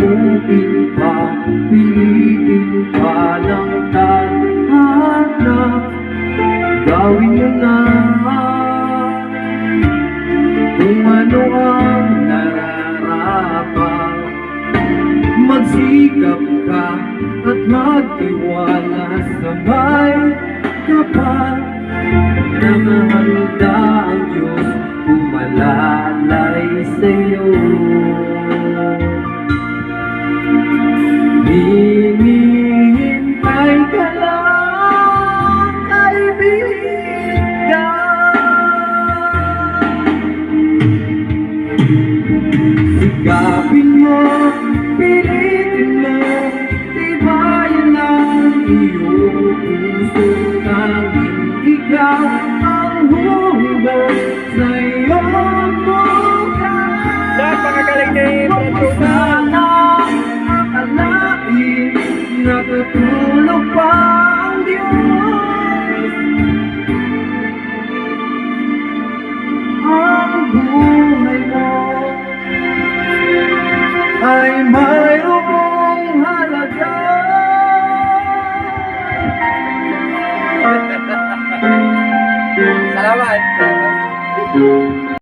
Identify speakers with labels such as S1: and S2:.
S1: Tutukin pa, pilitin pa ng tadhana. Gawin mo na kung ano ang nararapat. Magsikap ka at magtiwala sa may kapal na mahanda ang Diyos umalalay sa'yo. Hinihintay ka lang, kaibigan. Sikapin mo